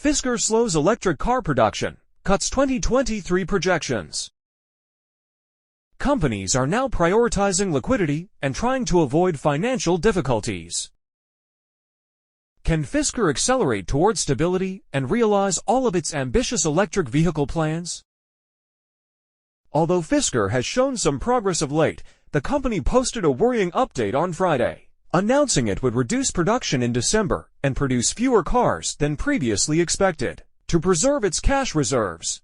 Fisker slows electric car production, cuts 2023 projections. Companies are now prioritizing liquidity and trying to avoid financial difficulties. Can Fisker accelerate toward stability and realize all of its ambitious electric vehicle plans? Although Fisker has shown some progress of late, the company posted a worrying update on Friday, announcing it would reduce production in December and produce fewer cars than previously expected, to preserve its cash reserves.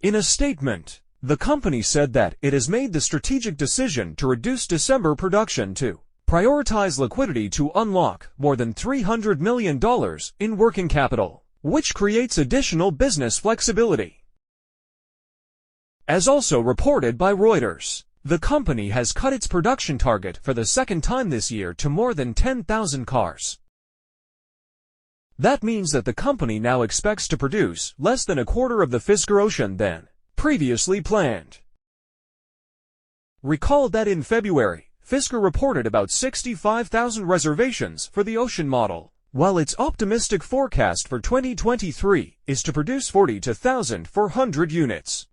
In a statement, the company said that it has made the strategic decision to reduce December production to prioritize liquidity to unlock more than $300 million in working capital, which creates additional business flexibility. As also reported by Reuters, the company has cut its production target for the second time this year to more than 10,000 cars. That means that the company now expects to produce less than a quarter of the Fisker Ocean than previously planned. Recall that in February, Fisker reported about 65,000 reservations for the Ocean model, while its optimistic forecast for 2023 is to produce 40,400 units.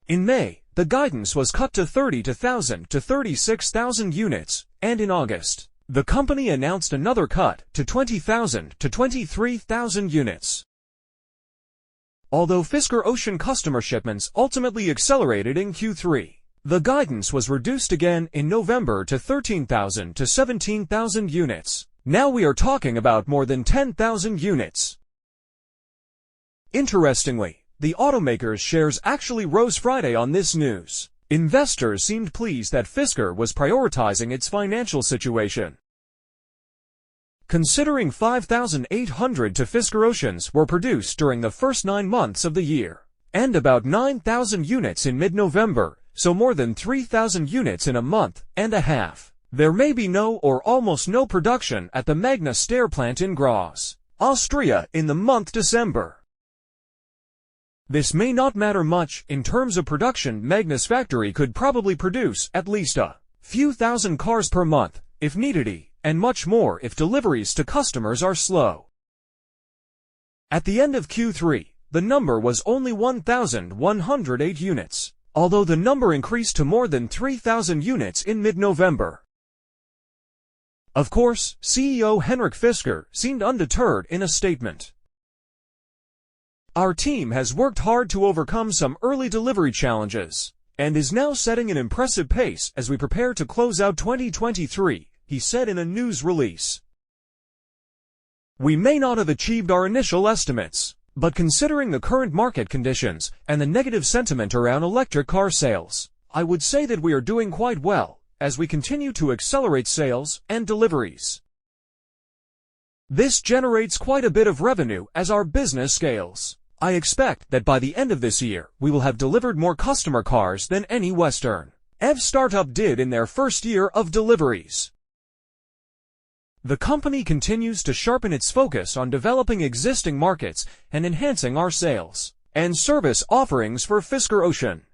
In May, the guidance was cut to 30,000 to 36,000 units, and in August, the company announced another cut to 20,000 to 23,000 units. Although Fisker Ocean customer shipments ultimately accelerated in Q3, the guidance was reduced again in November to 13,000 to 17,000 units. Now we are talking about more than 10,000 units. Interestingly, the automaker's shares actually rose Friday on this news. Investors seemed pleased that Fisker was prioritizing its financial situation. Considering 5,800 Fisker Oceans were produced during the first 9 months of the year, and about 9,000 units in mid-November, so more than 3,000 units in a month and a half, there may be no or almost no production at the Magna Steyr plant in Graz, Austria in the month December. This may not matter much in terms of production. Magna's factory could probably produce at least a few thousand cars per month, if needed, and much more if deliveries to customers are slow. At the end of Q3, the number was only 1,108 units, although the number increased to more than 3,000 units in mid-November. Of course, CEO Henrik Fisker seemed undeterred in a statement. Our team has worked hard to overcome some early delivery challenges, and is now setting an impressive pace as we prepare to close out 2023, he said in a news release. We may not have achieved our initial estimates, but considering the current market conditions and the negative sentiment around electric car sales, I would say that we are doing quite well as we continue to accelerate sales and deliveries. This generates quite a bit of revenue as our business scales. I expect that by the end of this year, we will have delivered more customer cars than any Western EV startup did in their first year of deliveries. The company continues to sharpen its focus on developing existing markets and enhancing our sales and service offerings for Fisker Ocean.